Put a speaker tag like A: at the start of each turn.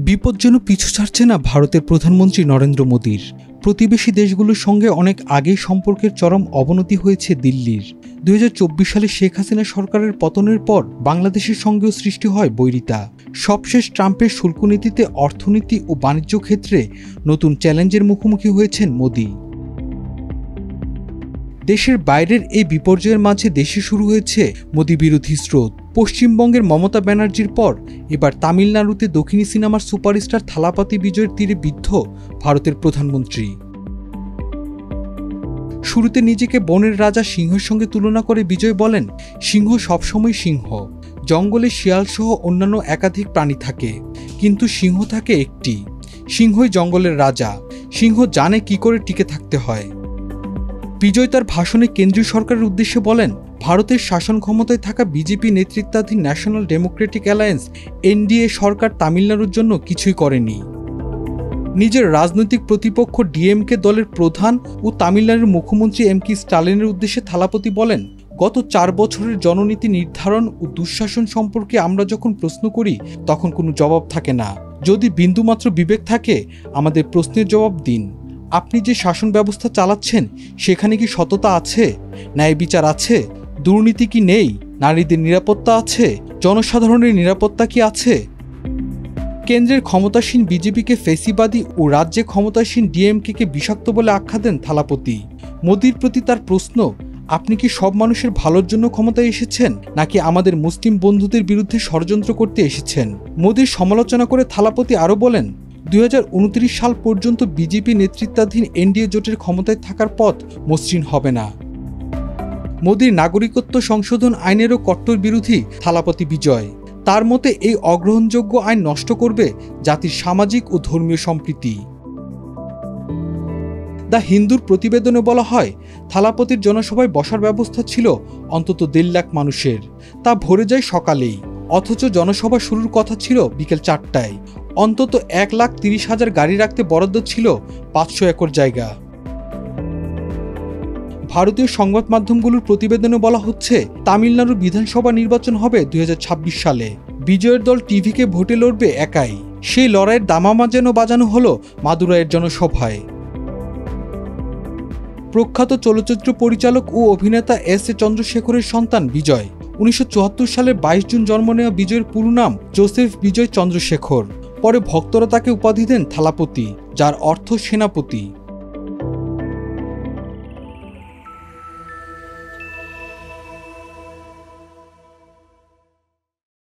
A: বিপদ যেন পিছু ছাড়ছে না ভারতের প্রধানমন্ত্রী নরেন্দ্র মোদীর। প্রতিবেশী দেশগুলোর সঙ্গে অনেক আগেই সম্পর্কের চরম অবনতি হয়েছে দিল্লির। 2024 সালে শেখ হাসিনা সরকারের পতনের পর বাংলাদেশের সঙ্গেও সৃষ্টি হয় বৈরিতা। সবশেষ ট্রাম্পের শুল্ক নীতিতে অর্থনীতি ও বাণিজ্য ক্ষেত্রে নতুন চ্যালেঞ্জের মুখোমুখি হয়েছেন মোদী। দেশের বাইরের এই বিপর্যয়ের মাঝে দেশে শুরু হয়েছে মোদী বিরোধী স্রোত। পশ্চিমবঙ্গের মমতা ব্যানার্জির পর এবার তামিলনাড়ুতে দক্ষিণী সিনেমার সুপারস্টার থালাপতি বিজয়ের তীরে বিদ্ধ ভারতের প্রধানমন্ত্রী। শুরুতে নিজেকে বনের রাজা সিংহের সঙ্গে তুলনা করে বিজয় বলেন, সিংহ সবসময় সিংহ। জঙ্গলে শিয়ালসহ অন্যান্য একাধিক প্রাণী থাকে, কিন্তু সিংহ থাকে একটি। সিংহই জঙ্গলের রাজা। সিংহ জানে কি করে টিকে থাকতে হয়। বিজয় তার ভাষণে কেন্দ্রীয় সরকারের উদ্দেশ্যে বলেন, ভারতের শাসন ক্ষমতায় থাকা বিজেপি নেতৃত্বাধীন ন্যাশনাল ডেমোক্রেটিক অ্যালায়েন্স এনডিএ সরকার তামিলনাড়ুর জন্য কিছুই করেনি। নিজের রাজনৈতিক প্রতিপক্ষ ডিএমকে দলের প্রধান ও তামিলনাড়ুর মুখ্যমন্ত্রী এমকে স্টালিনের উদ্দেশ্যে থালাপতি বলেন, গত 4 বছরের জননীতি নির্ধারণ ও দুঃশাসন সম্পর্কে আমরা যখন প্রশ্ন করি তখন কোনো জবাব থাকে না। যদি বিন্দুমাত্র বিবেক থাকে আমাদের প্রশ্নের জবাব দিন। আপনি যে শাসন ব্যবস্থা চালাচ্ছেন সেখানে কি সততা আছে? ন্যায় বিচার আছে? দুর্নীতি কি নেই? নারীদের নিরাপত্তা আছে? জনসাধারণের নিরাপত্তা কি আছে? কেন্দ্রের ক্ষমতাসীন বিজেপিকে ফেসিবাদী ও রাজ্যে ক্ষমতাসীন ডিএমকে বিষাক্ত বলে আখ্যা দেন থালাপতি। মোদীর প্রতি তার প্রশ্ন, আপনি কি সব মানুষের ভালোর জন্য ক্ষমতায় এসেছেন, নাকি আমাদের মুসলিম বন্ধুদের বিরুদ্ধে ষড়যন্ত্র করতে এসেছেন? মোদীর সমালোচনা করে থালাপতি আরও বলেন, 2029 সাল পর্যন্ত বিজেপি নেতৃত্বাধীন এনডিএ জোটের ক্ষমতায় থাকার পথ মসৃণ হবে না। মোদীর নাগরিকত্ব সংশোধন আইনেরও কট্টর বিরোধী থালাপতি বিজয়। তার মতে এই অগ্রহণযোগ্য আইন নষ্ট করবে জাতির সামাজিক ও ধর্মীয় সম্প্রীতি। দ্য হিন্দুর প্রতিবেদনে বলা হয়, থালাপতির জনসভায় বসার ব্যবস্থা ছিল অন্তত 1.5 লাখ মানুষের। তা ভরে যায় সকালেই, অথচ জনসভা শুরুর কথা ছিল বিকেল 4টায়। অন্তত 1,30,000 গাড়ি রাখতে বরাদ্দ ছিল 500 একর জায়গা। ভারতীয় সংবাদ মাধ্যমগুলোর প্রতিবেদনে বলা হচ্ছে, তামিলনাড়ুর বিধানসভা নির্বাচন হবে 2026 সালে। বিজয়ের দল টিভিকে ভোটে লড়বে একাই। সেই লড়াইয়ের দামামা যেন বাজানো হলো মাদুরাইয়ের জনসভায়। প্রখ্যাত চলচ্চিত্র পরিচালক ও অভিনেতা এস.এ. চন্দ্রশেখরের সন্তান বিজয়। 1974 সালের 22 জুন জন্ম নেওয়া বিজয়ের পুরো নাম জোসেফ বিজয় চন্দ্রশেখর। পরে ভক্তরা তাকে উপাধি দেন থালাপতি, যার অর্থ সেনাপতি।